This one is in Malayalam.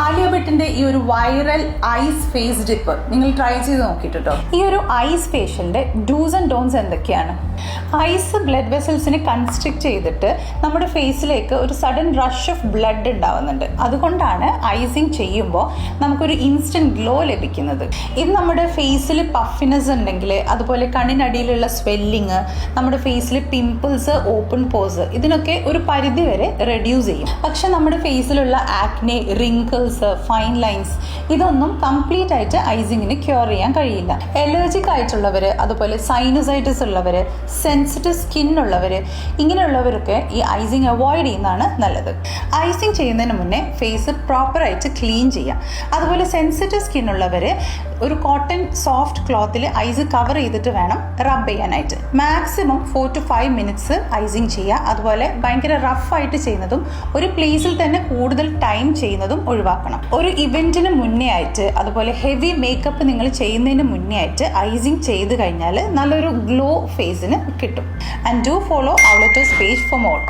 ആലിയ ഭട്ടിന്റെ ഈ ഒരു വൈറൽ ഐസ് ഫേസ് ഡിപ്പ് നിങ്ങൾ ട്രൈ ചെയ്ത് നോക്കിയിട്ടോ. ഈ ഒരു ഐസ് ഫേഷ്യലിന്റെ ഡൂസ് ആൻഡ് ഡോൺസ് എന്തൊക്കെയാണ്? ഐസ് ബ്ലഡ് വെസൽസിനെ കൺസ്ട്രിക്ട് ചെയ്തിട്ട് നമ്മുടെ ഫേസിലേക്ക് ഒരു സഡൻ റഷ് ഓഫ് ബ്ലഡ് ഉണ്ടാവുന്നുണ്ട്. അതുകൊണ്ടാണ് ഐസിങ് ചെയ്യുമ്പോൾ നമുക്കൊരു ഇൻസ്റ്റന്റ് ഗ്ലോ ലഭിക്കുന്നത്. ഇത് നമ്മുടെ ഫേസിൽ പഫിനെസ് ഉണ്ടെങ്കിൽ, അതുപോലെ കണ്ണിനടിയിലുള്ള സ്വെല്ലിങ്, നമ്മുടെ ഫേസിൽ പിമ്പിൾസ്, ഓപ്പൺ പോസ്, ഇതിനൊക്കെ ഒരു പരിധി വരെ റെഡ്യൂസ് ചെയ്യും. പക്ഷെ നമ്മുടെ ഫേസിലുള്ള ആക്നെ, റിങ്കിൾസ്, ഫൈൻ ലൈൻസ് ഇതൊന്നും കംപ്ലീറ്റ് ആയിട്ട് ഐസിങ്ങിന് ക്യൂർ ചെയ്യാൻ കഴിയില്ല. അലർജിക് ആയിട്ടുള്ളവർ, അതുപോലെ സൈനസൈറ്റിസ് ഉള്ളവർ, സെൻസിറ്റീവ് സ്കിൻ ഉള്ളവർ, ഇങ്ങനെയുള്ളവരൊക്കെ ഈ ഐസിങ് അവോയ്ഡ് ചെയ്യുന്നതാണ് നല്ലത്. ഐസിങ് ചെയ്യുന്നതിന് മുന്നേ ഫേസ് പ്രോപ്പറായിട്ട് ക്ലീൻ ചെയ്യാം. അതുപോലെ സെൻസിറ്റീവ് സ്കിൻ ഉള്ളവർ ഒരു കോട്ടൺ സോഫ്റ്റ് ക്ലോത്തിൽ ഐസ് കവർ ചെയ്തിട്ട് വേണം റബ്ബ് ചെയ്യാനായിട്ട്. മാക്സിമം 4 to 5 മിനിറ്റ്സ് ഐസിങ് ചെയ്യുക. അതുപോലെ ഭയങ്കര റഫായിട്ട് ചെയ്യുന്നതും ഒരു പ്ലേസിൽ തന്നെ കൂടുതൽ ടൈം ചെയ്യുന്നതും ഒഴിവാക്കണം. ഒരു ഇവന്റിന് മുന്നേ ആയിട്ട്, അതുപോലെ ഹെവി മേക്കപ്പ് നിങ്ങൾ ചെയ്യുന്നതിന് മുന്നേ ആയിട്ട് ഐസിങ് ചെയ്ത് കഴിഞ്ഞാൽ നല്ലൊരു ഗ്ലോ ഫേസിന് കിട്ടും. And do follow outletters page for more.